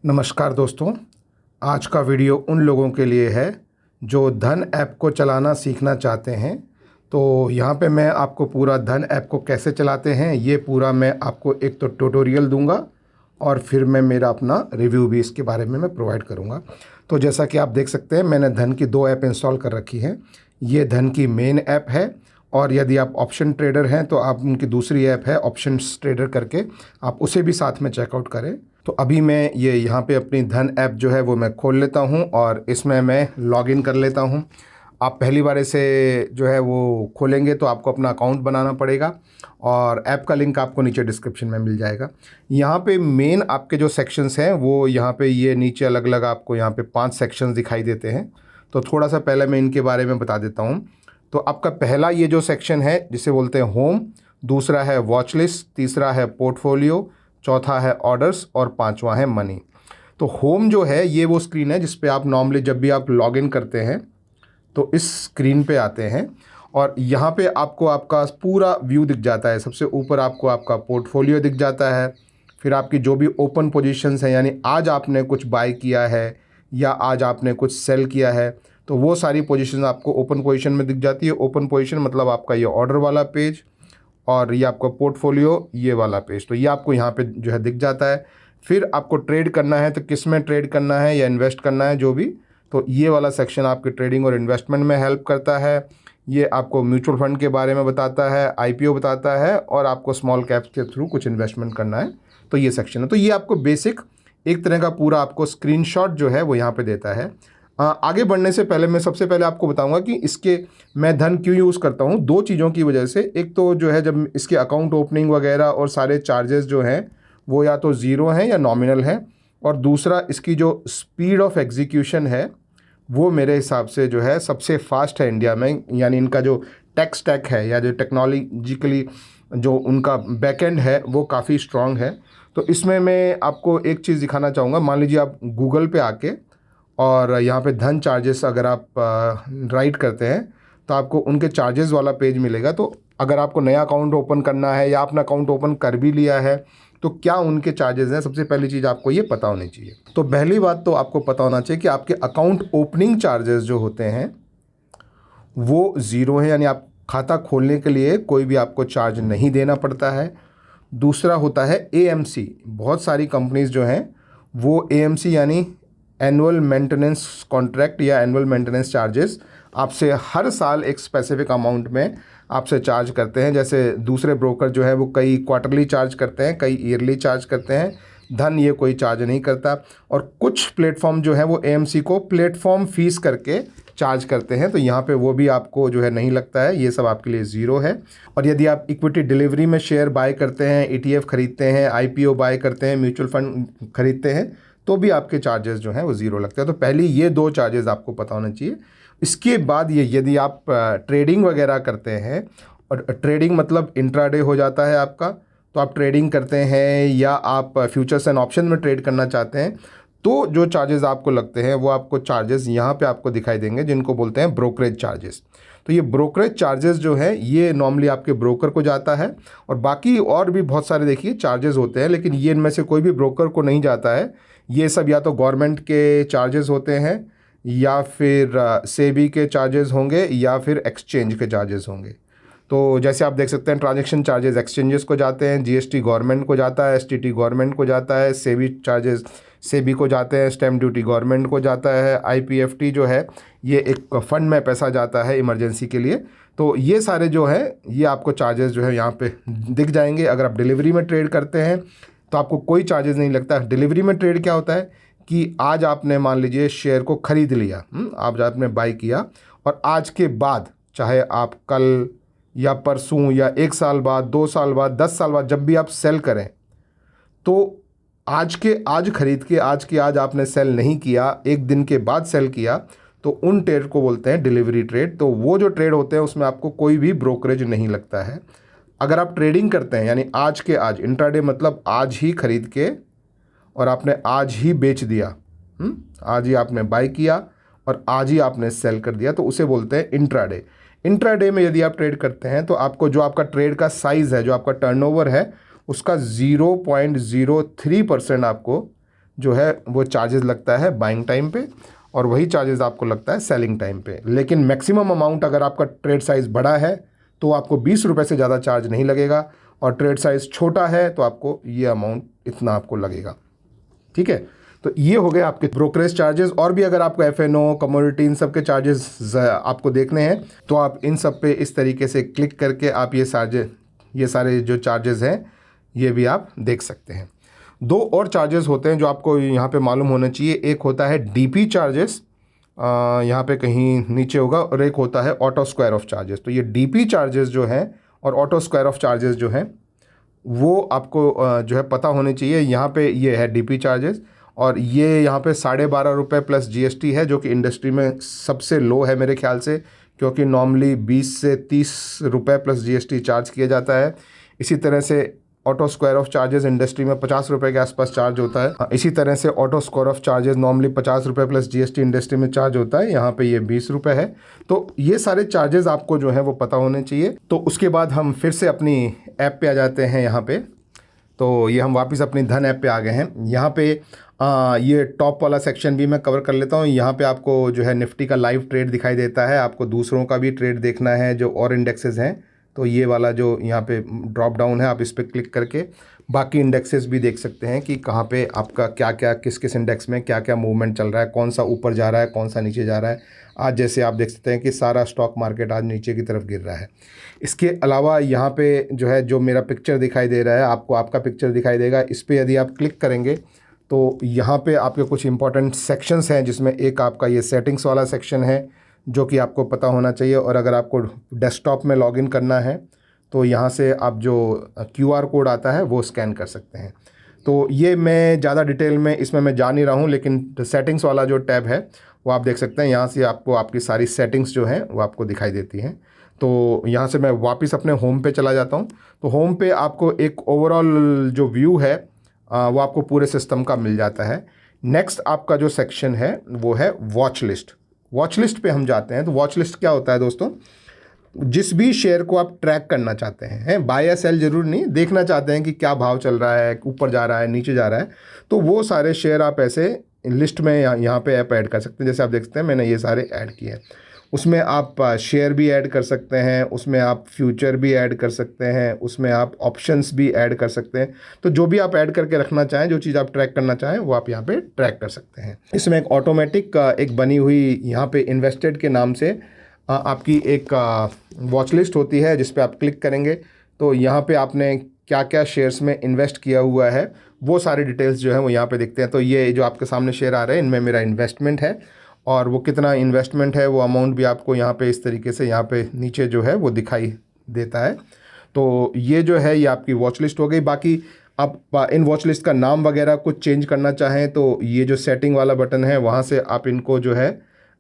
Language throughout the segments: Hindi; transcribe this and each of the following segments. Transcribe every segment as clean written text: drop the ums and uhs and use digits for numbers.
नमस्कार दोस्तों। आज का वीडियो उन लोगों के लिए है जो धन ऐप को चलाना सीखना चाहते हैं। तो यहाँ पे मैं आपको पूरा धन ऐप को कैसे चलाते हैं ये पूरा मैं आपको एक तो ट्यूटोरियल दूंगा और फिर मैं मेरा अपना रिव्यू भी इसके बारे में मैं प्रोवाइड करूँगा। तो जैसा कि आप देख सकते हैं मैंने धन की 2 ऐप इंस्टॉल कर रखी हैं। ये धन की मेन ऐप है और यदि आप ऑप्शन ट्रेडर हैं तो आप उनकी दूसरी ऐप है ऑप्शंस ट्रेडर करके, आप उसे भी साथ में चेकआउट करें। तो अभी मैं ये यहाँ पे अपनी धन ऐप जो है वो मैं खोल लेता हूँ और इसमें मैं लॉगिन कर लेता हूँ। आप पहली बार इसे जो है वो खोलेंगे तो आपको अपना अकाउंट बनाना पड़ेगा और ऐप का लिंक आपको नीचे डिस्क्रिप्शन में मिल जाएगा। यहाँ पे मेन आपके जो सेक्शंस हैं वो यहाँ पे ये नीचे अलग अलग आपको यहाँ पे 5 सेक्शंस दिखाई देते हैं। तो थोड़ा सा पहले मैं इनके बारे में बता देता हूँ। तो आपका पहला ये जो सेक्शन है जिसे बोलते हैं होम, दूसरा है वॉच लिस्ट, तीसरा है पोर्टफोलियो, चौथा है ऑर्डर्स और पांचवा है मनी। तो होम जो है ये वो स्क्रीन है जिस पे आप नॉर्मली जब भी आप लॉगिन करते हैं तो इस स्क्रीन पे आते हैं और यहाँ पे आपको आपका पूरा व्यू दिख जाता है। सबसे ऊपर आपको आपका पोर्टफोलियो दिख जाता है, फिर आपकी जो भी ओपन पोजीशंस हैं यानी आज आपने कुछ बाय किया है या आज आपने कुछ सेल किया है तो वो सारी पोजीशन आपको ओपन पोजीशन में दिख जाती है। ओपन पोजीशन मतलब आपका ये ऑर्डर वाला पेज और ये आपका पोर्टफोलियो ये वाला पेज, तो ये आपको यहाँ पे जो है दिख जाता है। फिर आपको ट्रेड करना है तो किस में ट्रेड करना है या इन्वेस्ट करना है जो भी, तो ये वाला सेक्शन आपके ट्रेडिंग और इन्वेस्टमेंट में हेल्प करता है। ये आपको म्यूचुअल फंड के बारे में बताता है, आईपीओ बताता है और आपको स्मॉल कैप्स के थ्रू कुछ इन्वेस्टमेंट करना है तो ये सेक्शन है। तो ये आपको बेसिक एक तरह का पूरा आपको स्क्रीनशॉट जो है वो यहाँ पे देता है। आगे बढ़ने से पहले मैं सबसे पहले आपको बताऊंगा कि इसके मैं धन क्यों यूज़ करता हूँ। 2 चीज़ों की वजह से, एक तो जो है जब इसके अकाउंट ओपनिंग वगैरह और सारे चार्जेस जो हैं वो या तो ज़ीरो हैं या नॉमिनल हैं, और दूसरा इसकी जो स्पीड ऑफ एग्जीक्यूशन है वो मेरे हिसाब से जो है सबसे फास्ट है इंडिया में। यानी इनका जो टेक स्टैक है या जो टेक्नोलॉजिकली जो उनका बैकएंड है वो काफ़ी स्ट्रॉन्ग है। तो इसमें मैं आपको एक चीज़ दिखाना चाहूँगा। मान लीजिए आप गूगल पे आके और यहाँ पे धन चार्जेस अगर आप राइट करते हैं तो आपको उनके चार्जेस वाला पेज मिलेगा। तो अगर आपको नया अकाउंट ओपन करना है या अपना अकाउंट ओपन कर भी लिया है तो क्या उनके चार्जेस हैं, सबसे पहली चीज़ आपको ये पता होनी चाहिए। तो पहली बात तो आपको पता होना चाहिए कि आपके अकाउंट ओपनिंग चार्जेस जो होते हैं वो ज़ीरो है, यानी आप खाता खोलने के लिए कोई भी आपको चार्ज नहीं देना पड़ता है। दूसरा होता है एएमसी। बहुत सारी कंपनीज़ जो हैं वो एएमसी यानी एनुअल मेंटेनेंस कॉन्ट्रैक्ट या एनुअल मेंटेनेंस चार्जेस आपसे हर साल एक स्पेसिफिक अमाउंट में आपसे चार्ज करते हैं। जैसे दूसरे ब्रोकर जो है वो कई क्वार्टरली चार्ज करते हैं, कई ईयरली चार्ज करते हैं। धन ये कोई चार्ज नहीं करता। और कुछ प्लेटफॉर्म जो है वो एएमसी को प्लेटफॉर्म फीस करके चार्ज करते हैं, तो यहाँ पे वो भी आपको जो है नहीं लगता है। ये सब आपके लिए ज़ीरो है। और यदि आप इक्विटी डिलीवरी में शेयर बाय करते हैं, ईटीएफ खरीदते हैं, आईपीओ बाय करते हैं, म्यूचुअल फंड खरीदते हैं तो भी आपके चार्जेस जो हैं वो ज़ीरो लगते हैं। तो पहली ये 2 चार्जेस आपको पता होना चाहिए। इसके बाद ये यदि आप ट्रेडिंग वगैरह करते हैं, और ट्रेडिंग मतलब इंट्राडे हो जाता है आपका, तो आप ट्रेडिंग करते हैं या आप फ्यूचर्स एंड ऑप्शन में ट्रेड करना चाहते हैं तो जो चार्जेस आपको लगते हैं वो आपको चार्जेस यहाँ पे आपको दिखाई देंगे जिनको बोलते हैं ब्रोकरेज चार्जेस। तो ये ब्रोकरेज चार्जेस जो है ये नॉर्मली आपके ब्रोकर को जाता है, और बाकी और भी बहुत सारे देखिए चार्जेस होते हैं लेकिन ये इनमें से कोई भी ब्रोकर को नहीं जाता है। ये सब या तो गवर्नमेंट के चार्जेस होते हैं या फिर सेबी के चार्जेस होंगे या फिर एक्सचेंज के चार्जेस होंगे। तो जैसे आप देख सकते हैं ट्रांजैक्शन चार्जेस एक्सचेंजेस को जाते हैं, जीएसटी गवर्नमेंट को जाता है, एसटीटी गवर्नमेंट को जाता है, सेबी चार्जेस सेबी को जाते हैं, स्टैम्प ड्यूटी गवर्नमेंट को जाता है, आईपीएफटी जो है ये एक फंड में पैसा जाता है इमरजेंसी के लिए। तो ये सारे जो है ये आपको चार्जेस जो है यहाँ पे दिख जाएंगे। अगर आप डिलीवरी में ट्रेड करते हैं तो आपको कोई चार्जेस नहीं लगता। डिलीवरी में ट्रेड क्या होता है कि आज आपने मान लीजिए शेयर को ख़रीद लिया, आज आपने बाई किया, और आज के बाद चाहे आप कल या परसों या 1 साल बाद, 2 साल बाद, 10 साल बाद जब भी आप सेल करें तो आज के आज खरीद के आज के आज आपने सेल नहीं किया, 1 दिन के बाद सेल किया, तो उन ट्रेड को बोलते हैं डिलीवरी ट्रेड। तो वो जो ट्रेड होते हैं उसमें आपको कोई भी ब्रोकरेज नहीं लगता है। अगर आप ट्रेडिंग करते हैं यानी आज के आज, इंट्राडे मतलब आज ही खरीद के और आपने आज ही बेच दिया, आज ही आपने बाय किया और आज ही आपने सेल कर दिया, तो उसे बोलते हैं इंट्राडे। इंट्राडे में यदि आप ट्रेड करते हैं तो आपको जो आपका ट्रेड का साइज़ है, जो आपका टर्नओवर है, उसका 0.03% आपको जो है वो चार्जेस लगता है बाइंग टाइम पे, और वही चार्जेस आपको लगता है सेलिंग टाइम पे। लेकिन मैक्सिमम अमाउंट अगर आपका ट्रेड साइज़ बड़ा है तो आपको 20 रुपये से ज़्यादा चार्ज नहीं लगेगा, और ट्रेड साइज़ छोटा है तो आपको ये अमाउंट इतना आपको लगेगा। ठीक है, तो ये हो गए आपके ब्रोकरेज चार्जेस। और भी अगर आपको FNO, कमोडिटी, इन सब के चार्जेस आपको देखने हैं तो आप इन सब पे इस तरीके से क्लिक करके आप ये सारे जो चार्जेस हैं ये भी आप देख सकते हैं। दो और चार्जेस होते हैं जो आपको यहाँ पे मालूम होना चाहिए। एक होता है DP चार्जेस, यहाँ पे कहीं नीचे होगा, और एक होता है ऑटो स्क्वायर ऑफ चार्जेस। तो ये DP चार्जेस जो हैं और ऑटो स्क्वायर ऑफ चार्जेस जो हैं वो आपको जो है पता होने चाहिए। यहाँ पे ये है DP चार्जेस, और ये यहाँ पे 12.5 रुपये प्लस GST है, जो कि इंडस्ट्री में सबसे लो है मेरे ख्याल से, क्योंकि नॉर्मली 20 से 30 रुपये प्लस GST चार्ज किया जाता है। इसी तरह से auto square of charges industry में 50 रुपये के आसपास चार्ज होता है। इसी तरह से auto square of charges normally 50 रुपये प्लस GST इंडस्ट्री में चार्ज होता है, यहाँ पे ये 20 रुपये है। तो ये सारे चार्जेस आपको जो है वो पता होने चाहिए। तो उसके बाद हम फिर से अपनी ऐप पे आ जाते हैं। यहाँ पे तो ये हम वापस अपनी धन ऐप पे आ गए हैं। यहाँ पे ये टॉप वाला सेक्शन भी मैं कवर कर लेता हूँ। यहाँ पे आपको जो है निफ्टी का लाइव ट्रेड दिखाई देता है। आपको दूसरों का भी ट्रेड देखना है जो और इंडेक्सेस हैं, तो ये वाला जो यहाँ पे ड्रॉप डाउन है, आप इस पर क्लिक करके बाकी इंडेक्सेस भी देख सकते हैं कि कहाँ पे आपका क्या क्या, किस किस इंडेक्स में क्या क्या मूवमेंट चल रहा है, कौन सा ऊपर जा रहा है, कौन सा नीचे जा रहा है। आज जैसे आप देख सकते हैं कि सारा स्टॉक मार्केट आज नीचे की तरफ गिर रहा है। इसके अलावा यहाँ पे जो है जो मेरा पिक्चर दिखाई दे रहा है, आपको आपका पिक्चर दिखाई देगा। इस पर यदि आप क्लिक करेंगे तो यहाँ पे आपके कुछ इंपॉर्टेंट सेक्शंस हैं, जिसमें एक आपका ये सेटिंग्स वाला सेक्शन है जो कि आपको पता होना चाहिए। और अगर आपको डेस्कटॉप में लॉगिन करना है तो यहाँ से आप जो QR कोड आता है वो स्कैन कर सकते हैं। तो ये मैं ज़्यादा डिटेल में इसमें मैं जा नहीं रहा हूँ, लेकिन सेटिंग्स वाला जो टैब है वो आप देख सकते हैं। यहाँ से आपको आपकी सारी सेटिंग्स जो हैं वो आपको दिखाई देती हैं। तो यहाँ से मैं वापस अपने होम पे चला जाता हूँ। तो होम पे आपको एक ओवरऑल जो व्यू है वो आपको पूरे सिस्टम का मिल जाता है। नेक्स्ट आपका जो सेक्शन है वो है वॉच लिस्ट। वॉच लिस्ट पे हम जाते हैं। तो वॉच लिस्ट क्या होता है दोस्तों, जिस भी शेयर को आप ट्रैक करना चाहते हैं, बाय या सेल जरूर नहीं, देखना चाहते हैं कि क्या भाव चल रहा है, ऊपर जा रहा है, नीचे जा रहा है, तो वो सारे शेयर आप ऐसे लिस्ट में यहाँ पे ऐप ऐड कर सकते हैं। जैसे आप देख सकते हैं मैंने ये सारे ऐड किए हैं। उसमें आप शेयर भी ऐड कर सकते हैं, उसमें आप फ्यूचर भी ऐड कर सकते हैं, उसमें आप ऑप्शंस भी ऐड कर सकते हैं। तो जो भी आप ऐड करके रखना चाहें, जो चीज़ आप ट्रैक करना चाहें वो आप यहाँ पे ट्रैक कर सकते हैं। इसमें एक ऑटोमेटिक एक बनी हुई यहाँ पे इन्वेस्टेड के नाम से आपकी एक वॉच लिस्ट होती है, जिस पे आप क्लिक करेंगे तो यहाँ पे आपने क्या क्या शेयर्स में इन्वेस्ट किया हुआ है वो सारे डिटेल्स जो है वो यहाँ पे दिखते हैं। तो ये जो आपके सामने शेयर आ रहे हैं इनमें मेरा इन्वेस्टमेंट है, और वो कितना इन्वेस्टमेंट है वो अमाउंट भी आपको यहाँ पे इस तरीके से यहाँ पे नीचे जो है वो दिखाई देता है। तो ये जो है ये आपकी वॉच लिस्ट हो गई। बाकी आप इन वॉच लिस्ट का नाम वगैरह कुछ चेंज करना चाहें तो ये जो सेटिंग वाला बटन है वहाँ से आप इनको जो है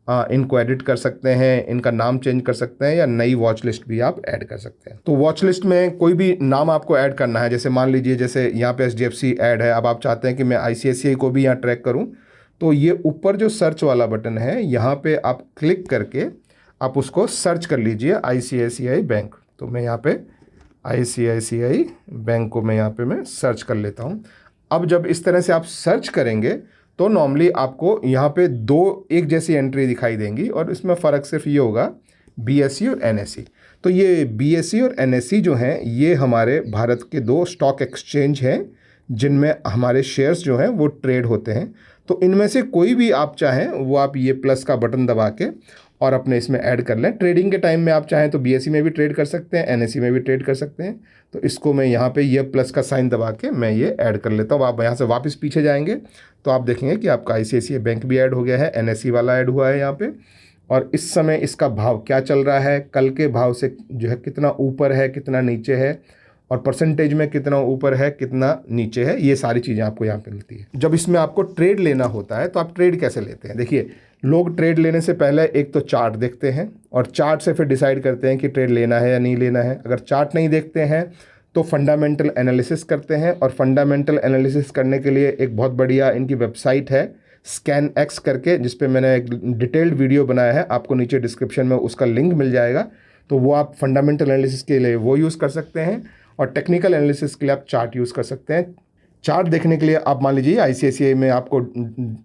इनको एडिट कर सकते हैं, इनका नाम चेंज कर सकते हैं, या नई वॉच लिस्ट भी आप ऐड कर सकते हैं। तो वॉच लिस्ट में कोई भी नाम आपको ऐड करना है, जैसे मान लीजिए जैसे यहाँ पे HDFC ऐड है, अब आप चाहते हैं कि मैं ICICI को भी यहाँ ट्रैक करूँ, तो ये ऊपर जो सर्च वाला बटन है यहाँ पे आप क्लिक करके आप उसको सर्च कर लीजिए ICICI बैंक। तो मैं यहाँ पे ICICI बैंक को मैं यहाँ पे मैं सर्च कर लेता हूँ। अब जब इस तरह से आप सर्च करेंगे तो नॉर्मली आपको यहाँ पे दो एक जैसी एंट्री दिखाई देंगी, और इसमें फ़र्क सिर्फ ये होगा BSE और NSE। तो ये BSE और NSE जो हैं ये हमारे भारत के दो स्टॉक एक्सचेंज हैं जिनमें हमारे शेयर्स जो हैं वो ट्रेड होते हैं। तो इनमें से कोई भी आप चाहें वो आप ये प्लस का बटन दबा के और अपने इसमें ऐड कर लें। ट्रेडिंग के टाइम में आप चाहें तो BSE में भी ट्रेड कर सकते हैं, NSE में भी ट्रेड कर सकते हैं। तो इसको मैं यहाँ पे ये प्लस का साइन दबा के मैं ये ऐड कर लेता हूँ। आप यहाँ से वापस पीछे जाएंगे तो आप देखेंगे कि आपका ICICI बैंक भी ऐड हो गया है, NSE वाला ऐड हुआ है यहाँ पे, और इस समय इसका भाव क्या चल रहा है, कल के भाव से जो है कितना ऊपर है, कितना नीचे है, और परसेंटेज में कितना ऊपर है, कितना नीचे है, ये सारी चीज़ें आपको यहाँ पे मिलती है। जब इसमें आपको ट्रेड लेना होता है तो आप ट्रेड कैसे लेते हैं, देखिए लोग ट्रेड लेने से पहले एक तो चार्ट देखते हैं, और चार्ट से फिर डिसाइड करते हैं कि ट्रेड लेना है या नहीं लेना है। अगर चार्ट नहीं देखते हैं तो फंडामेंटल एनालिसिस करते हैं, और फंडामेंटल एनालिसिस करने के लिए एक बहुत बढ़िया इनकी वेबसाइट है ScanX करके, जिस पे मैंने एक डिटेल्ड वीडियो बनाया है, आपको नीचे डिस्क्रिप्शन में उसका लिंक मिल जाएगा। तो वो आप फंडामेंटल एनालिसिस के लिए वो यूज़ कर सकते हैं, और टेक्निकल एनालिसिस के लिए आप चार्ट यूज़ कर सकते हैं। चार्ट देखने के लिए आप मान लीजिए आईसीआईसीआई में आपको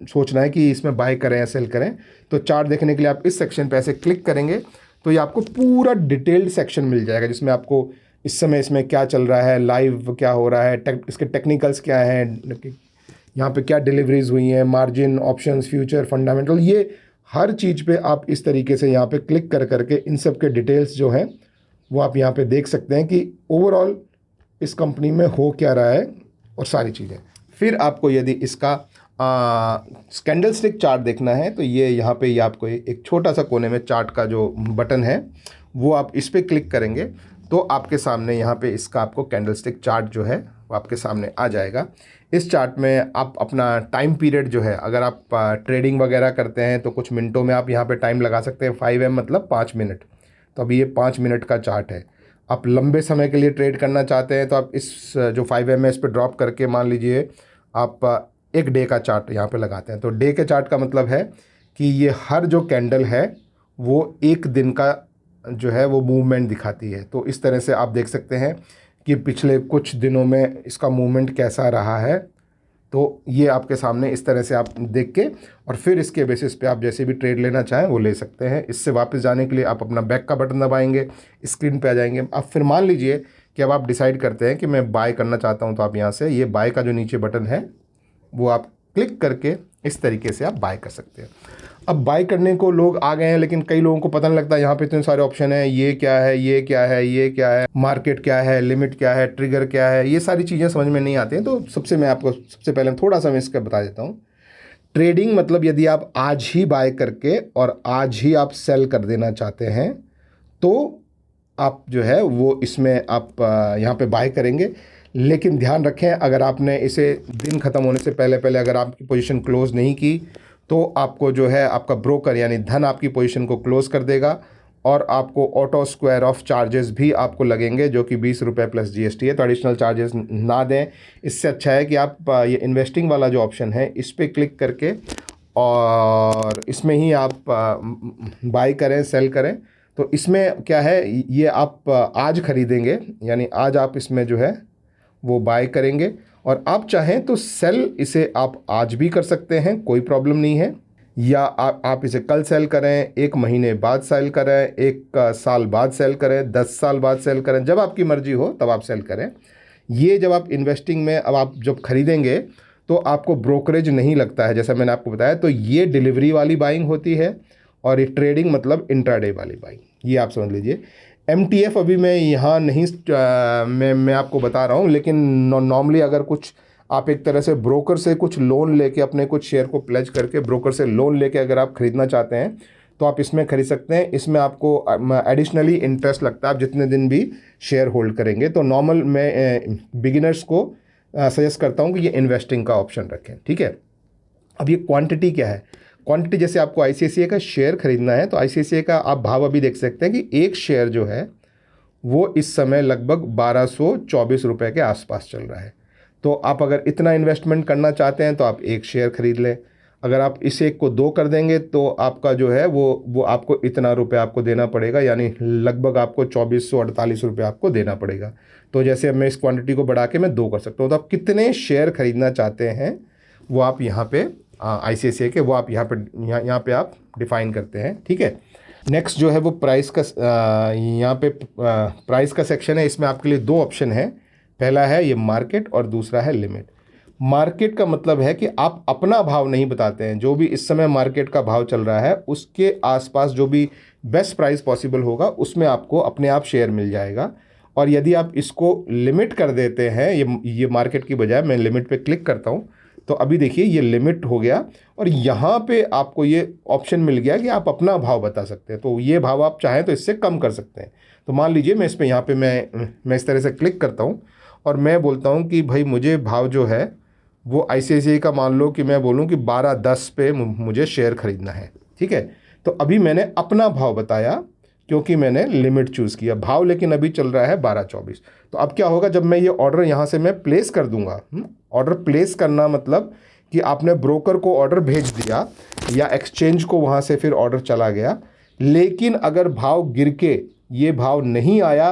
सोचना है कि इसमें बाय करें या सेल करें, तो चार्ट देखने के लिए आप इस सेक्शन पे ऐसे क्लिक करेंगे तो ये आपको पूरा डिटेल्ड सेक्शन मिल जाएगा, जिसमें आपको इस समय इसमें क्या चल रहा है, लाइव क्या हो रहा है, इसके टेक्निकल्स क्या हैं, यहाँ पे क्या डिलीवरीज हुई हैं, मार्जिन, ऑप्शंस, फ्यूचर, फंडामेंटल, ये हर चीज़ पे आप इस तरीके से यहाँ पे क्लिक कर करके इन सब के डिटेल्स जो हैं वो आप यहाँ पे देख सकते हैं कि ओवरऑल इस कंपनी में हो क्या रहा है और सारी चीज़ें। फिर आपको यदि इसका कैंडलस्टिक चार्ट देखना है तो ये यहाँ पे ये आपको एक छोटा सा कोने में चार्ट का जो बटन है वो आप इस पर क्लिक करेंगे तो आपके सामने यहाँ पे इसका आपको कैंडलस्टिक चार्ट जो है वो आपके सामने आ जाएगा। इस चार्ट में आप अपना टाइम पीरियड जो है, अगर आप ट्रेडिंग वगैरह करते हैं तो कुछ मिनटों में आप यहाँ पे टाइम लगा सकते हैं। 5M मतलब 5 मिनट, तो अभी ये 5 मिनट का चार्ट है। आप लंबे समय के लिए ट्रेड करना चाहते हैं तो आप इस जो 5M है इस पर ड्रॉप करके मान लीजिए आप एक डे का चार्ट यहाँ पे लगाते हैं। तो डे के चार्ट का मतलब है कि ये हर जो कैंडल है वो एक दिन का जो है वो मूवमेंट दिखाती है। तो इस तरह से आप देख सकते हैं कि पिछले कुछ दिनों में इसका मूवमेंट कैसा रहा है। तो ये आपके सामने इस तरह से आप देख के और फिर इसके बेसिस पे आप जैसे भी ट्रेड लेना चाहें वो ले सकते हैं। इससे वापस जाने के लिए आप अपना बैक का बटन दबाएंगे, स्क्रीन पे आ जाएंगे। अब फिर मान लीजिए कि अब आप डिसाइड करते हैं कि मैं बाय करना चाहता हूं, तो आप यहाँ से ये बाय का जो नीचे बटन है वो आप क्लिक करके इस तरीके से आप बाय कर सकते हैं। अब बाय करने को लोग आ गए हैं, लेकिन कई लोगों को पता नहीं लगता यहाँ पे इतने सारे ऑप्शन हैं, ये क्या है, ये क्या है, ये क्या है, मार्केट क्या है, लिमिट क्या है, ट्रिगर क्या है, ये सारी चीज़ें समझ में नहीं आती हैं। तो मैं आपको सबसे पहले थोड़ा सा मैं इसका बता देता हूँ। ट्रेडिंग मतलब यदि आप आज ही बाय करके और आज ही आप सेल कर देना चाहते हैं तो आप जो है वो इसमें आप यहाँ पे बाय करेंगे। लेकिन ध्यान रखें, अगर आपने इसे दिन ख़त्म होने से पहले पहले अगर आपकी पोजीशन क्लोज़ नहीं की तो आपको जो है आपका ब्रोकर यानी धन आपकी पोजीशन को क्लोज़ कर देगा और आपको ऑटो स्क्वायर ऑफ चार्जेस भी आपको लगेंगे, जो कि 20 रुपये प्लस जीएसटी है। तो एडिशनल चार्जेस ना दें। इससे अच्छा है कि आप ये इन्वेस्टिंग वाला जो ऑप्शन है इस पर क्लिक करके और इसमें ही आप बाय करें, सेल करें। तो इसमें क्या है, ये आप आज ख़रीदेंगे यानी आज आप इसमें जो है वो बाय करेंगे और आप चाहें तो सेल इसे आप आज भी कर सकते हैं, कोई प्रॉब्लम नहीं है। या आप इसे कल सेल करें, 1 महीने बाद सेल करें, 1 साल बाद सेल करें, 10 साल बाद सेल करें, जब आपकी मर्जी हो तब आप सेल करें। ये जब आप इन्वेस्टिंग में अब आप जब खरीदेंगे तो आपको ब्रोकरेज नहीं लगता है, जैसा मैंने आपको बताया। तो ये डिलीवरी वाली बाइंग होती है और ये ट्रेडिंग मतलब इंट्राडे वाली बाइंग, ये आप समझ लीजिए। MTF अभी मैं यहाँ नहीं मैं आपको बता रहा हूँ, लेकिन नॉर्मली अगर कुछ आप एक तरह से ब्रोकर से कुछ लोन लेके अपने कुछ शेयर को प्लेज करके ब्रोकर से लोन लेके अगर आप ख़रीदना चाहते हैं तो आप इसमें खरीद सकते हैं। इसमें आपको एडिशनली इंटरेस्ट लगता है आप जितने दिन भी शेयर होल्ड करेंगे। तो नॉर्मल मैं बिगिनर्स को सजेस्ट करता हूँ कि ये इन्वेस्टिंग का ऑप्शन रखें, ठीक है। अब ये क्वांटिटी क्या है, क्वांटिटी जैसे आपको ICICI का शेयर खरीदना है तो ICICI का आप भाव अभी देख सकते हैं कि एक शेयर जो है वो इस समय लगभग 1224 रुपये के आसपास चल रहा है। तो आप अगर इतना इन्वेस्टमेंट करना चाहते हैं तो आप एक शेयर खरीद लें। अगर आप इस एक को 2 कर देंगे तो आपका जो है वो आपको इतना रुपये आपको देना पड़ेगा, यानी लगभग आपको 2448 रुपये आपको देना पड़ेगा। तो जैसे अब मैं इस क्वांटिटी को बढ़ा के मैं 2 कर सकता हूँ। तो आप कितने शेयर खरीदना चाहते हैं वो आप यहाँ पे ICICI के वो आप यहाँ पे आप डिफ़ाइन करते हैं, ठीक है। नेक्स्ट जो है वो प्राइस का यहाँ पे प्राइस का सेक्शन है। इसमें आपके लिए 2 ऑप्शन है, पहला है ये मार्केट और दूसरा है लिमिट। मार्केट का मतलब है कि आप अपना भाव नहीं बताते हैं, जो भी इस समय मार्केट का भाव चल रहा है उसके आसपास जो भी बेस्ट प्राइस पॉसिबल होगा उसमें आपको अपने आप शेयर मिल जाएगा। और यदि आप इसको लिमिट कर देते हैं, ये मार्केट की बजाय मैं लिमिट पे क्लिक करता हूँ तो अभी देखिए ये लिमिट हो गया और यहाँ पे आपको ये ऑप्शन मिल गया कि आप अपना भाव बता सकते हैं। तो ये भाव आप चाहें तो इससे कम कर सकते हैं। तो मान लीजिए मैं इस पर यहाँ पे मैं इस तरह से क्लिक करता हूँ और मैं बोलता हूँ कि भाई मुझे भाव जो है वो ICICI का मान लो कि मैं बोलूँ कि 1210 पे मुझे शेयर ख़रीदना है, ठीक है। तो अभी मैंने अपना भाव बताया क्योंकि मैंने लिमिट चूज़ किया भाव, लेकिन अभी चल रहा है 1224। तो अब क्या होगा, जब मैं ये ऑर्डर यहाँ से मैं प्लेस कर दूँगा, ऑर्डर प्लेस करना मतलब कि आपने ब्रोकर को ऑर्डर भेज दिया या एक्सचेंज को वहाँ से फिर ऑर्डर चला गया, लेकिन अगर भाव गिर के ये भाव नहीं आया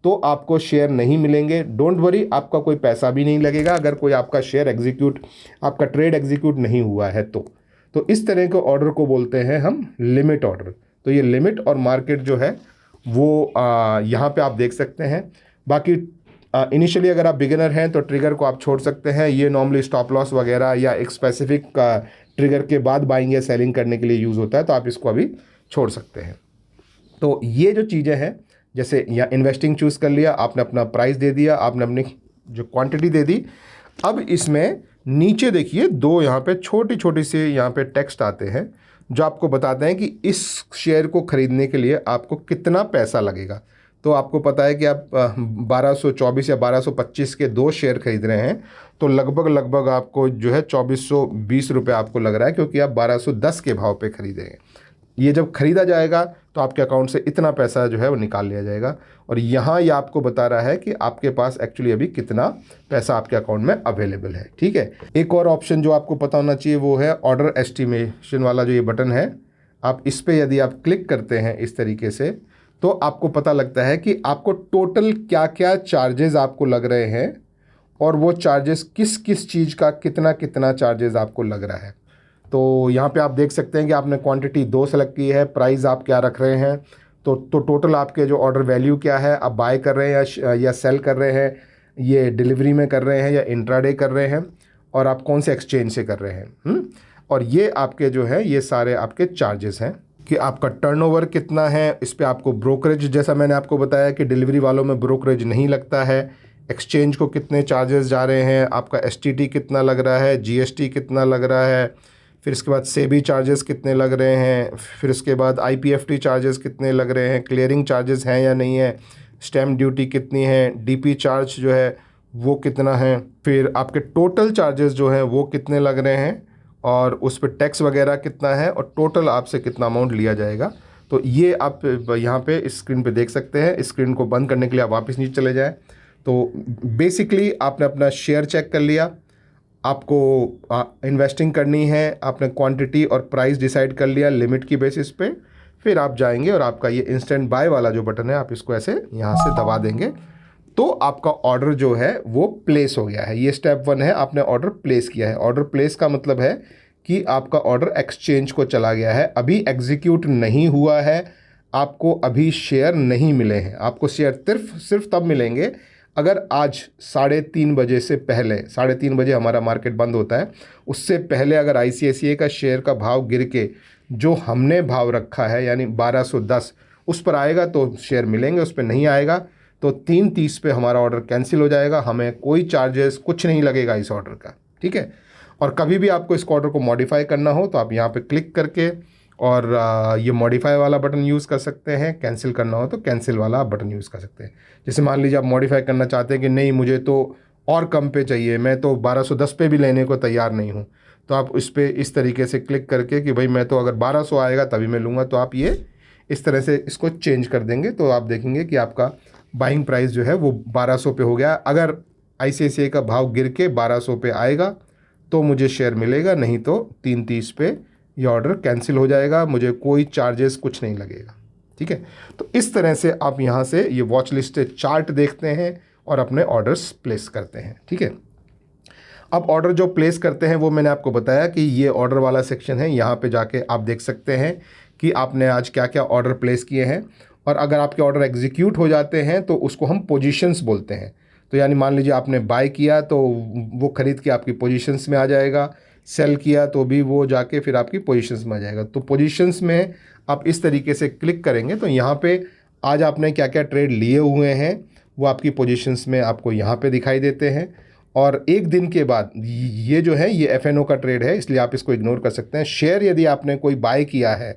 तो आपको शेयर नहीं मिलेंगे। डोंट वरी, आपका कोई पैसा भी नहीं लगेगा अगर कोई आपका शेयर एग्जीक्यूट, आपका ट्रेड एग्जीक्यूट नहीं हुआ है तो इस तरह के ऑर्डर को बोलते हैं हम लिमिट ऑर्डर। तो ये लिमिट और मार्केट जो है वो यहाँ पे आप देख सकते हैं। बाकी इनिशियली अगर आप बिगिनर हैं तो ट्रिगर को आप छोड़ सकते हैं। ये नॉर्मली स्टॉप लॉस वगैरह या एक स्पेसिफिक ट्रिगर के बाद बाइंग या सेलिंग करने के लिए यूज़ होता है, तो आप इसको अभी छोड़ सकते हैं। तो ये जो चीज़ें हैं, जैसे या इन्वेस्टिंग चूज़ कर लिया आपने, अपना प्राइस दे दिया आपने, अपनी जो क्वांटिटी दे दी। अब इसमें नीचे देखिए दो यहाँ पे छोटी छोटी से यहाँ पे टेक्स्ट आते हैं जो आपको बताते हैं कि इस शेयर को ख़रीदने के लिए आपको कितना पैसा लगेगा। तो आपको पता है कि आप 1224 या 1225 के 2 शेयर खरीद रहे हैं, तो लगभग आपको जो है 2420 रुपये आपको लग रहा है, क्योंकि आप 1210 के भाव पे खरीदेंगे। ये जब ख़रीदा जाएगा तो आपके अकाउंट से इतना पैसा जो है वो निकाल लिया जाएगा। और यहाँ ये आपको बता रहा है कि आपके पास एक्चुअली अभी कितना पैसा आपके अकाउंट में अवेलेबल है। ठीक है, एक और ऑप्शन जो आपको पता होना चाहिए वो है ऑर्डर एस्टिमेशन वाला जो ये बटन है। आप इस पर यदि आप क्लिक करते हैं इस तरीके से, तो आपको पता लगता है कि आपको टोटल क्या क्या चार्जेस आपको लग रहे हैं और वो चार्जेस किस किस चीज़ का कितना कितना चार्जेस आपको लग रहा है। तो यहाँ पे आप देख सकते हैं कि आपने क्वांटिटी 2 सेलेक्ट की है, प्राइस आप क्या रख रहे हैं, तो टोटल आपके जो ऑर्डर वैल्यू क्या है, आप बाय कर रहे हैं या सेल कर रहे हैं, ये डिलीवरी में कर रहे हैं या इंट्राडे कर रहे हैं, और आप कौन से एक्सचेंज से कर रहे हैं। और ये आपके जो है ये सारे आपके चार्जेस हैं कि आपका टर्नओवर कितना है। इस पर आपको ब्रोकरेज, जैसा मैंने आपको बताया कि डिलीवरी वालों में ब्रोकरेज नहीं लगता है, एक्सचेंज को कितने चार्जेस जा रहे हैं, आपका एसटीटी कितना लग रहा है, जीएसटी कितना लग रहा है, फिर इसके बाद सेबी चार्जेस कितने लग रहे हैं, फिर इसके बाद आईपीएफटी चार्जेस कितने लग रहे हैं, क्लियरिंग चार्जेस हैं या नहीं है, स्टैम्प ड्यूटी कितनी है, डीपी चार्ज जो है वो कितना है, फिर आपके टोटल चार्जेस जो हैं वो कितने लग रहे हैं, और उस पर टैक्स वगैरह कितना है, और टोटल आपसे कितना अमाउंट लिया जाएगा। तो ये आप यहाँ पे इस स्क्रीन पे देख सकते हैं। स्क्रीन को बंद करने के लिए आप वापस नीचे चले जाएँ। तो बेसिकली आपने अपना शेयर चेक कर लिया, आपको इन्वेस्टिंग करनी है, आपने क्वांटिटी और प्राइस डिसाइड कर लिया लिमिट की बेसिस पे, फिर आप जाएंगे और आपका ये इंस्टेंट बाय वाला जो बटन है आप इसको ऐसे यहाँ से दबा देंगे, तो आपका ऑर्डर जो है वो प्लेस हो गया है। ये स्टेप 1 है, आपने ऑर्डर प्लेस किया है। ऑर्डर प्लेस का मतलब है कि आपका ऑर्डर एक्सचेंज को चला गया है, अभी एग्जीक्यूट नहीं हुआ है, आपको अभी शेयर नहीं मिले हैं। आपको शेयर सिर्फ तब मिलेंगे अगर आज 3:30 बजे से पहले, 3:30 बजे हमारा मार्केट बंद होता है, उससे पहले अगर आईसीआईसीआई का शेयर का भाव गिर के जो हमने भाव रखा है यानी 1210 उस पर आएगा तो शेयर मिलेंगे, उस पर नहीं आएगा तो 3:30 पे हमारा ऑर्डर कैंसिल हो जाएगा। हमें कोई चार्जेस कुछ नहीं लगेगा इस ऑर्डर का। ठीक है, और कभी भी आपको इस ऑर्डर को मॉडिफाई करना हो तो आप यहाँ पे क्लिक करके और ये मॉडिफाई वाला बटन यूज़ कर सकते हैं। कैंसिल करना हो तो कैंसिल वाला आप बटन यूज़ कर सकते हैं। जैसे मान लीजिए आप मॉडिफाई करना चाहते हैं कि नहीं मुझे तो और कम पे चाहिए, मैं तो 1210 पे भी लेने को तैयार नहीं हूँ, तो आप उस पर इस तरीके से क्लिक करके कि भाई मैं तो अगर 1200 आएगा तभी मैं लूँगा, तो आप ये इस तरह से इसको चेंज कर देंगे, तो आप देखेंगे कि आपका बाइंग प्राइस जो है वो 1200 पे हो गया। अगर आईसीआईसीआई का भाव गिर के 1200 पे आएगा तो मुझे शेयर मिलेगा, नहीं तो 3:30 पे ये ऑर्डर कैंसिल हो जाएगा, मुझे कोई चार्जेस कुछ नहीं लगेगा। ठीक है, तो इस तरह से आप यहाँ से ये वॉच लिस्ट चार्ट देखते हैं और अपने ऑर्डर्स प्लेस करते हैं। ठीक है, अब ऑर्डर जो प्लेस करते हैं वो मैंने आपको बताया कि ये ऑर्डर वाला सेक्शन है, यहाँ पे जाके आप देख सकते हैं कि आपने आज क्या क्या ऑर्डर प्लेस किए हैं, और अगर आपके ऑर्डर एग्जीक्यूट हो जाते हैं तो उसको हम पोजीशंस बोलते हैं। तो यानी मान लीजिए आपने बाय किया तो वो ख़रीद के आपकी पोजीशंस में आ जाएगा, सेल किया तो भी वो जाके फिर आपकी पोजीशंस में आ जाएगा। तो पोजीशंस में आप इस तरीके से क्लिक करेंगे तो यहाँ पे आज आपने क्या क्या ट्रेड लिए हुए हैं वो आपकी पोजीशंस में आपको यहाँ पे दिखाई देते हैं। और एक दिन के बाद ये जो है ये एफएनओ का ट्रेड है, इसलिए आप इसको इग्नोर कर सकते हैं। शेयर यदि आपने कोई बाय किया है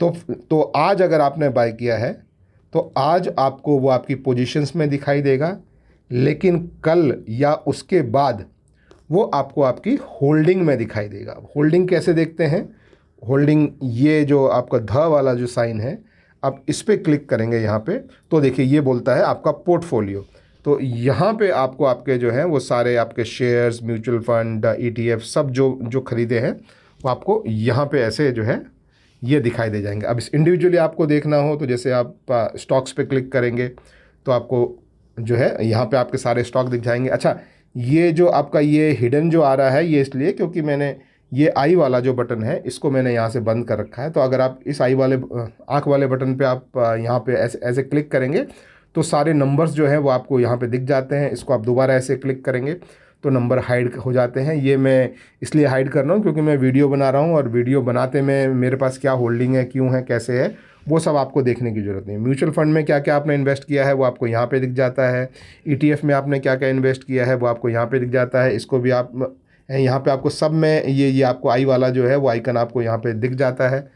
तो आज अगर आपने बाय किया है तो आज आपको वो आपकी पोजीशंस में दिखाई देगा, लेकिन कल या उसके बाद वो आपको आपकी होल्डिंग में दिखाई देगा। होल्डिंग कैसे देखते हैं? होल्डिंग ये जो आपका ध वाला जो साइन है, आप इस पर क्लिक करेंगे यहाँ पे तो देखिए ये बोलता है आपका पोर्टफोलियो। तो यहाँ पे आपको आपके जो हैं वो सारे आपके शेयर्स, म्यूचुअल फंड, ETF सब जो खरीदे हैं वो आपको यहाँ पे ऐसे जो है ये दिखाई दे जाएंगे। अब इस इंडिविजुअली आपको देखना हो तो जैसे आप स्टॉक्स पे क्लिक करेंगे तो आपको जो है यहाँ पे आपके सारे स्टॉक दिख जाएंगे। अच्छा, ये जो आपका ये हिडन जो आ रहा है ये इसलिए क्योंकि मैंने ये आई वाला जो बटन है इसको मैंने यहाँ से बंद कर रखा है। तो अगर आप इस आई वाले आँख वाले बटन पे आप यहाँ पे ऐसे ऐसे क्लिक करेंगे तो सारे नंबर्स जो हैं वो आपको यहाँ पे दिख जाते हैं। इसको आप दोबारा ऐसे क्लिक करेंगे तो नंबर हाइड हो जाते हैं। ये मैं इसलिए हाइड कर रहा हूँ क्योंकि मैं वीडियो बना रहा हूँ और वीडियो बनाते में मेरे पास क्या होल्डिंग है, क्यों है, कैसे है, वो सब आपको देखने की ज़रूरत नहीं है। म्यूचुअल फंड में क्या क्या आपने इन्वेस्ट किया है वो आपको यहाँ पे दिख जाता है। ETF में आपने क्या क्या इन्वेस्ट किया है वो आपको यहाँ पे दिख जाता है। इसको भी आप यहाँ पे आपको सब में ये आपको आई वाला जो है वो आइकन आपको यहाँ पे दिख जाता है।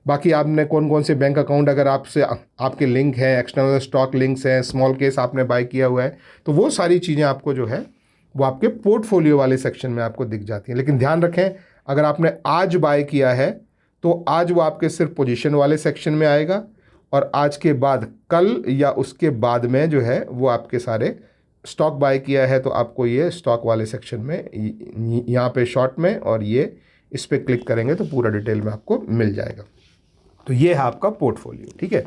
बाकी आपने कौन कौन से बैंक अकाउंट अगर आपसे आपके लिंक हैं, एक्सटर्नल स्टॉक लिंक्स हैं, स्मॉल केस आपने बाय किया हुआ है, तो वो सारी चीज़ें आपको जो है वो आपके पोर्टफोलियो वाले सेक्शन में आपको दिख जाती हैं। लेकिन ध्यान रखें, अगर आपने आज बाय किया है तो आज वो आपके सिर्फ पोजीशन वाले सेक्शन में आएगा और आज के बाद कल या उसके बाद में जो है वो आपके सारे स्टॉक बाय किया है तो आपको ये स्टॉक वाले सेक्शन में यहाँ पे शॉर्ट में और ये इस पर क्लिक करेंगे तो पूरा डिटेल में आपको मिल जाएगा। तो ये है आपका पोर्टफोलियो, ठीक है।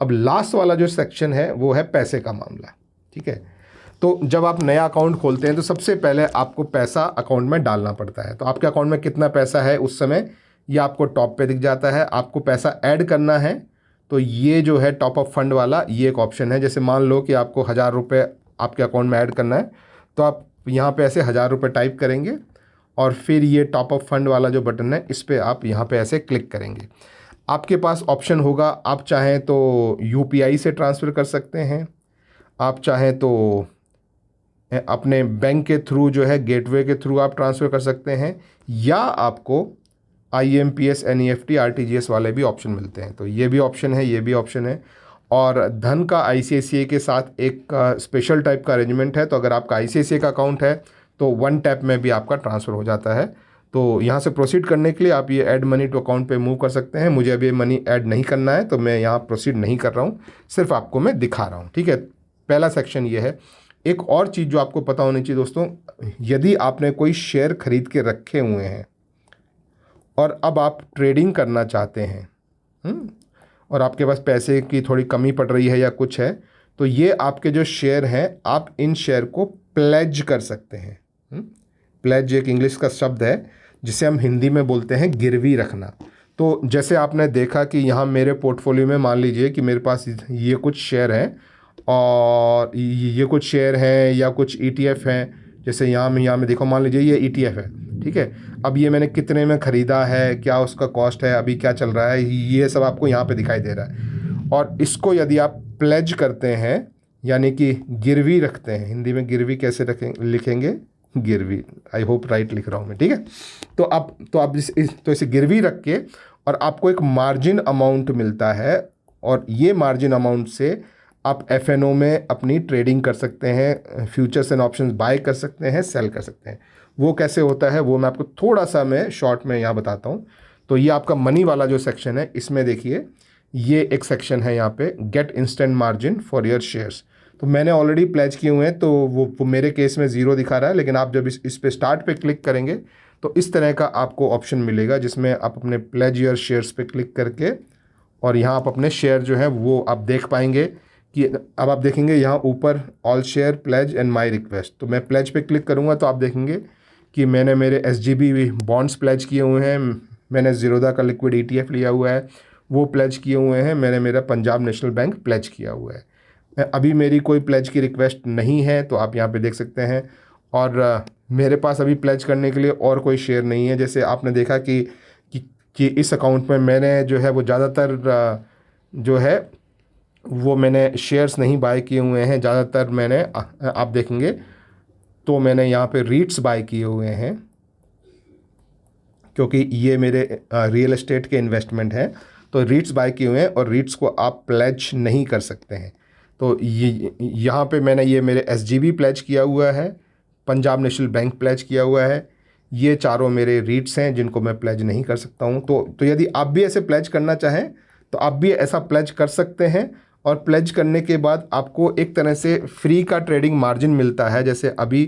अब लास्ट वाला जो सेक्शन है वो है पैसे का मामला, ठीक है। तो जब आप नया अकाउंट खोलते हैं तो सबसे पहले आपको पैसा अकाउंट में डालना पड़ता है। तो आपके अकाउंट में कितना पैसा है उस समय ये आपको टॉप पे दिख जाता है। आपको पैसा ऐड करना है तो ये जो है टॉप अप फंड वाला ये एक ऑप्शन है। जैसे मान लो कि आपको 1000 रुपये आपके अकाउंट में ऐड करना है तो आप यहाँ पे ऐसे 1000 रुपये टाइप करेंगे और फिर ये टॉप अप फंड वाला जो बटन है इस पर आप यहाँ पे ऐसे क्लिक करेंगे। आपके पास ऑप्शन होगा, आप चाहें तो UPI से ट्रांसफ़र कर सकते हैं, आप चाहें तो अपने बैंक के थ्रू जो है गेटवे के थ्रू आप ट्रांसफ़र कर सकते हैं, या आपको IMPS NEFT RTGS वाले भी ऑप्शन मिलते हैं। तो ये भी ऑप्शन है, ये भी ऑप्शन है। और धन का ICICI के साथ एक स्पेशल टाइप का अरेंजमेंट है। तो अगर आपका ICICI का अकाउंट है तो 1 टैप में भी आपका ट्रांसफ़र हो जाता है। तो यहाँ से प्रोसीड करने के लिए आप ये ऐड मनी टू अकाउंट पे मूव कर सकते हैं। मुझे अभी मनी ऐड नहीं करना है तो मैं यहाँ प्रोसीड नहीं कर रहा हूँ, सिर्फ आपको मैं दिखा रहा हूँ, ठीक है। पहला सेक्शन ये है। एक और चीज़ जो आपको पता होनी चाहिए दोस्तों, यदि आपने कोई शेयर खरीद के रखे हुए हैं और अब आप ट्रेडिंग करना चाहते हैं और आपके पास पैसे की थोड़ी कमी पड़ रही है या कुछ है, तो ये आपके जो शेयर हैं आप इन शेयर को प्लेज कर सकते हैं। प्लेज एक इंग्लिश का शब्द है जिसे हम हिंदी में बोलते हैं गिरवी रखना। तो जैसे आपने देखा कि यहाँ मेरे पोर्टफोलियो में मान लीजिए कि मेरे पास ये कुछ शेयर हैं और ये कुछ शेयर हैं या कुछ ETF हैं। जैसे यहाँ में देखो, मान लीजिए ये ETF है, ठीक है। अब ये मैंने कितने में ख़रीदा है, क्या उसका कॉस्ट है, अभी क्या चल रहा है, ये सब आपको यहाँ पे दिखाई दे रहा है। और इसको यदि आप प्लेज करते हैं यानी कि गिरवी रखते हैं, हिंदी में गिरवी कैसे रखें लिखेंगे, गिरवी, आई होप राइट लिख रहा हूँ मैं, ठीक है। तो आप इसे गिरवी रख के और आपको एक मार्जिन अमाउंट मिलता है और ये मार्जिन अमाउंट से आप FNO में अपनी ट्रेडिंग कर सकते हैं, फ्यूचर्स एंड ऑप्शंस बाय कर सकते हैं, सेल कर सकते हैं। वो कैसे होता है वो मैं आपको थोड़ा सा मैं शॉर्ट में यहाँ बताता हूँ। तो ये आपका मनी वाला जो सेक्शन है इसमें देखिए ये एक सेक्शन है यहाँ पे, get instant margin for your shares. तो मैंने ऑलरेडी प्लेज किए हुए हैं तो वो मेरे केस में 0 दिखा रहा है, लेकिन आप जब इस पे स्टार्ट पे क्लिक करेंगे तो इस तरह का आपको ऑप्शन मिलेगा जिसमें आप अपने प्लेज योर शेयर्स पे क्लिक करके और यहाँ आप अपने शेयर जो है वो आप देख पाएंगे कि अब आप देखेंगे यहाँ ऊपर all share plays and my request. तो मैं प्लेज पे क्लिक करूँगा तो आप देखेंगे कि मैंने मेरे SGB बॉन्ड्स प्लेज किए हुए हैं, मैंने ज़ीरोधा का लिक्विड ETF लिया हुआ है वो प्लेज किए हुए हैं, मैंने मेरा पंजाब नेशनल बैंक प्लेज किया हुआ है। अभी मेरी कोई प्लेज की रिक्वेस्ट नहीं है तो आप यहाँ पे देख सकते हैं। और मेरे पास अभी प्लेज करने के लिए और कोई शेयर नहीं है। जैसे आपने देखा कि इस अकाउंट में मैंने जो है वो ज़्यादातर जो है वो मैंने शेयर्स नहीं बाय किए हुए हैं। ज़्यादातर मैंने आप देखेंगे तो मैंने यहाँ पे रीट्स बाय किए हुए हैं क्योंकि ये मेरे रियल एस्टेट के इन्वेस्टमेंट हैं। तो रीट्स बाय किए हुए हैं और रीट्स को आप प्लेज नहीं कर सकते हैं। तो ये यहाँ पे मैंने ये मेरे SGB प्लेज किया हुआ है, पंजाब नेशनल बैंक प्लेज किया हुआ है, ये चारों मेरे रीट्स हैं जिनको मैं प्लेज नहीं कर सकता हूँ। तो यदि आप भी ऐसे प्लेज करना चाहें तो आप भी ऐसा प्लेज कर सकते हैं और प्लेज करने के बाद आपको एक तरह से फ्री का ट्रेडिंग मार्जिन मिलता है। जैसे अभी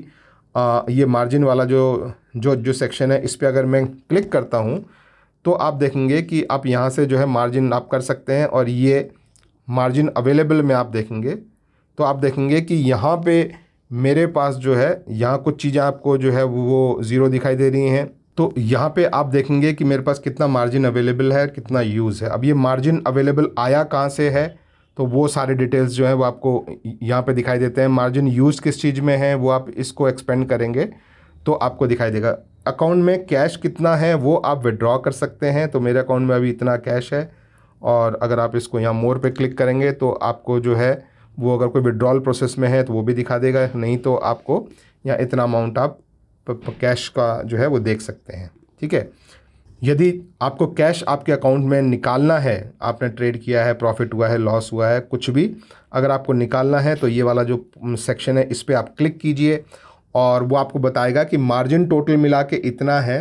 ये मार्जिन वाला जो सेक्शन है इस पर अगर मैं क्लिक करता हूँ तो आप देखेंगे कि आप यहाँ से जो है मार्जिन आप कर सकते हैं और ये मार्जिन अवेलेबल में आप देखेंगे तो आप देखेंगे कि यहाँ पे मेरे पास जो है यहाँ कुछ चीज़ें आपको जो है वो ज़ीरो दिखाई दे रही हैं। तो यहाँ पे आप देखेंगे कि मेरे पास कितना मार्जिन अवेलेबल है, कितना यूज़ है। अब ये मार्जिन अवेलेबल आया कहाँ से है, तो वो सारे डिटेल्स जो है वो आपको यहाँ पे दिखाई देते हैं। मार्जिन यूज़ किस चीज़ में है वो आप इसको एक्सपेंड करेंगे तो आपको दिखाई देगा। अकाउंट में कैश कितना है वो आप विड्रॉ कर सकते हैं। तो मेरे अकाउंट में अभी इतना कैश है, और अगर आप इसको यहाँ मोर पे क्लिक करेंगे तो आपको जो है वो अगर कोई विड्रॉल प्रोसेस में है तो वो भी दिखा देगा, नहीं तो आपको यहाँ इतना अमाउंट आप कैश का जो है वो देख सकते हैं। ठीक है, यदि आपको कैश आपके अकाउंट में निकालना है, आपने ट्रेड किया है, प्रॉफिट हुआ है, लॉस हुआ है, कुछ भी अगर आपको निकालना है तो ये वाला जो सेक्शन है इस पर आप क्लिक कीजिए और वो आपको बताएगा कि मार्जिन टोटल मिला के इतना है,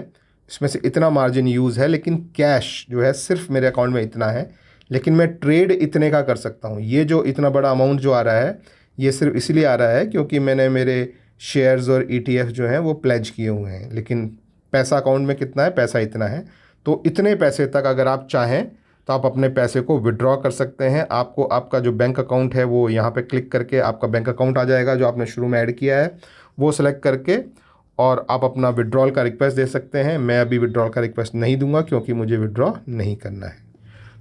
इसमें से इतना मार्जिन यूज़ है, लेकिन कैश जो है सिर्फ मेरे अकाउंट में इतना है, लेकिन मैं ट्रेड इतने का कर सकता हूँ। ये जो इतना बड़ा अमाउंट जो आ रहा है ये सिर्फ इसलिए आ रहा है क्योंकि मैंने मेरे शेयर्स और ETF जो हैं वो प्लेज किए हुए हैं, लेकिन पैसा अकाउंट में कितना है, पैसा इतना है। तो इतने पैसे तक अगर आप चाहें तो आप अपने पैसे को विड्रॉ कर सकते हैं। आपको आपका जो बैंक अकाउंट है वो यहाँ पे क्लिक करके आपका बैंक अकाउंट आ जाएगा जो आपने शुरू में ऐड किया है, वो सेलेक्ट करके और आप अपना विड्रॉल का रिक्वेस्ट दे सकते हैं। मैं अभी विड्रॉल का रिक्वेस्ट नहीं दूंगा क्योंकि मुझे विड्रॉ नहीं करना है।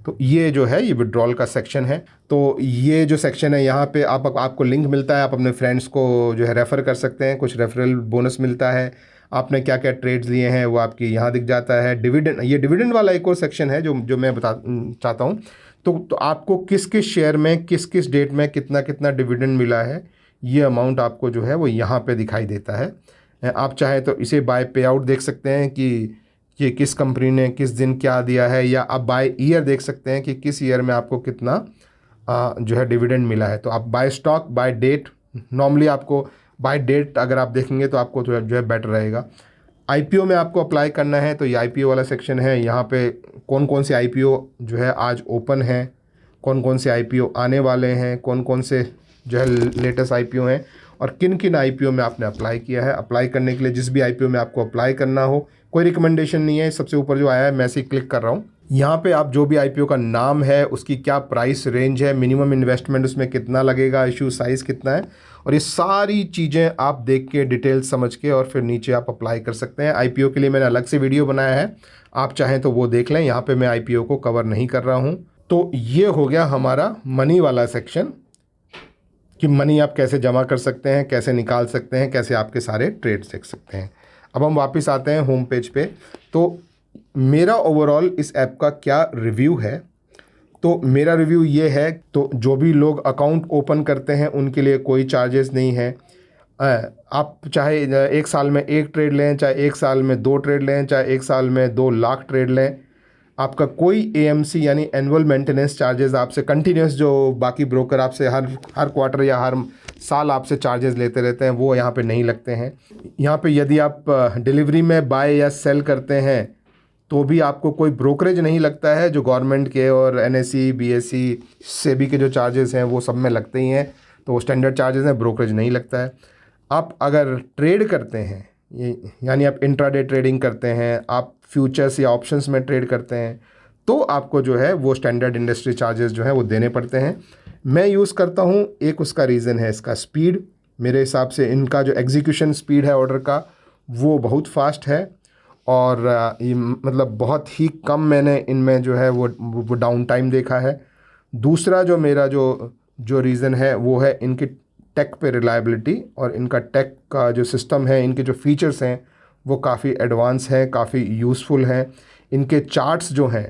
तो ये जो है ये विड्रॉल का सेक्शन है। तो ये जो सेक्शन है यहाँ पे आपको लिंक मिलता है, आप अपने फ्रेंड्स को जो है रेफ़र कर सकते हैं, कुछ रेफरल बोनस मिलता है। आपने क्या क्या ट्रेड्स लिए हैं वो आपकी यहाँ दिख जाता है। डिविडेंड, ये डिविडेंड वाला एक और सेक्शन है जो मैं बता चाहता हूँ। तो आपको किस किस शेयर में किस किस डेट में कितना कितना डिविडेंड मिला है, ये अमाउंट आपको जो है वो यहाँ पे दिखाई देता है। आप चाहें तो इसे बाय पे आउट देख सकते हैं कि ये किस कंपनी ने किस दिन क्या दिया है, या आप बाय ईयर देख सकते हैं कि किस ईयर में आपको कितना जो है डिविडेंड मिला है। तो आप by stock, by date, normally आपको बाय डेट अगर आप देखेंगे तो आपको जो है बेटर रहेगा। IPO में आपको अप्लाई करना है तो ये IPO वाला सेक्शन है। यहाँ पे कौन कौन से IPO जो है आज ओपन हैं, कौन कौन से IPO आने वाले हैं, कौन कौन से जो है लेटेस्ट IPO हैं और किन किन IPO में आपने अप्लाई किया है। अप्लाई करने के लिए जिस भी IPO में आपको अप्लाई करना हो, कोई रिकमेंडेशन नहीं है, सबसे ऊपर जो आया है मैं ऐसे ही क्लिक कर रहा हूँ। यहाँ पे आप जो भी IPO का नाम है, उसकी क्या प्राइस रेंज है, मिनिमम इन्वेस्टमेंट उसमें कितना लगेगा, इशू साइज़ कितना है, और ये सारी चीज़ें आप देख के डिटेल्स समझ के और फिर नीचे आप अप्लाई कर सकते हैं। IPO के लिए मैंने अलग से वीडियो बनाया है, आप चाहें तो वो देख लें। यहाँ पे मैं IPO को कवर नहीं कर रहा हूँ। तो ये हो गया हमारा मनी वाला सेक्शन कि मनी आप कैसे जमा कर सकते हैं, कैसे निकाल सकते हैं, कैसे आपके सारे ट्रेड्स देख सकते हैं। अब हम वापस आते हैं होम पेज पे। तो मेरा ओवरऑल इस ऐप का क्या रिव्यू है, तो मेरा रिव्यू ये है, तो जो भी लोग अकाउंट ओपन करते हैं उनके लिए कोई चार्जेस नहीं है। आप चाहे 1 साल में 1 ट्रेड लें, चाहे 1 साल में 2 ट्रेड लें, चाहे 1 साल में 2 लाख ट्रेड लें, आपका कोई AMC यानी एनुअल मेंटेनेंस चार्जेस आपसे कंटिन्यूस, जो बाकी ब्रोकर आपसे हर क्वार्टर या हर साल आपसे चार्जेस लेते रहते हैं, वो यहाँ पे नहीं लगते हैं। यहाँ पे यदि आप डिलीवरी में बाय या सेल करते हैं तो भी आपको कोई ब्रोकरेज नहीं लगता है, जो गवर्नमेंट के और NSE, BSE, सेबी के जो चार्जेस हैं वो सब में लगते ही हैं, तो वो स्टैंडर्ड चार्जेस हैं, ब्रोकरेज नहीं लगता है। आप अगर ट्रेड करते हैं, यानी आप इंट्राडे ट्रेडिंग करते हैं, आप फ्यूचर्स या ऑप्शंस में ट्रेड करते हैं, तो आपको जो है वो स्टैंडर्ड इंडस्ट्री चार्जेस जो है वो देने पड़ते हैं। मैं यूज़ करता हूँ, एक उसका रीज़न है इसका स्पीड। मेरे हिसाब से इनका जो एग्जीक्यूशन स्पीड है ऑर्डर का वो बहुत फास्ट है, और ये मतलब बहुत ही कम मैंने इनमें जो है वो डाउन टाइम देखा है। दूसरा जो मेरा जो रीज़न है वो है इनकी टेक पे रिलायबिलिटी, और इनका टेक का जो सिस्टम है, इनके जो फीचर्स हैं वो काफ़ी एडवांस हैं, काफ़ी यूज़फुल हैं। इनके चार्ट्स जो हैं,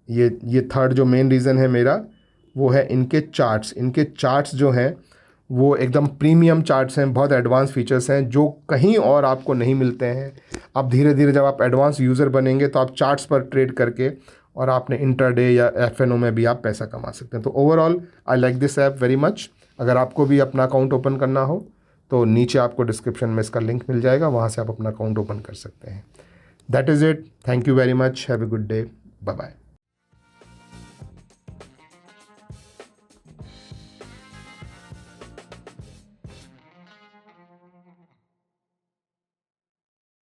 ये थर्ड जो मेन रीज़न है मेरा वो है इनके चार्ट्स। इनके चार्ट्स जो हैं वो एकदम प्रीमियम चार्ट्स हैं, बहुत एडवांस फीचर्स हैं जो कहीं और आपको नहीं मिलते हैं। अब धीरे धीरे जब आप एडवांस यूज़र बनेंगे तो आप चार्ट्स पर ट्रेड करके और आपने इंटरडे या FNO में भी आप पैसा कमा सकते हैं। तो overall I like this app very much. अगर आपको भी अपना अकाउंट ओपन करना हो तो नीचे आपको डिस्क्रिप्शन में इसका लिंक मिल जाएगा, वहाँ से आप अपना अकाउंट ओपन कर सकते हैं। That is it, thank you very much, have a good day, bye bye.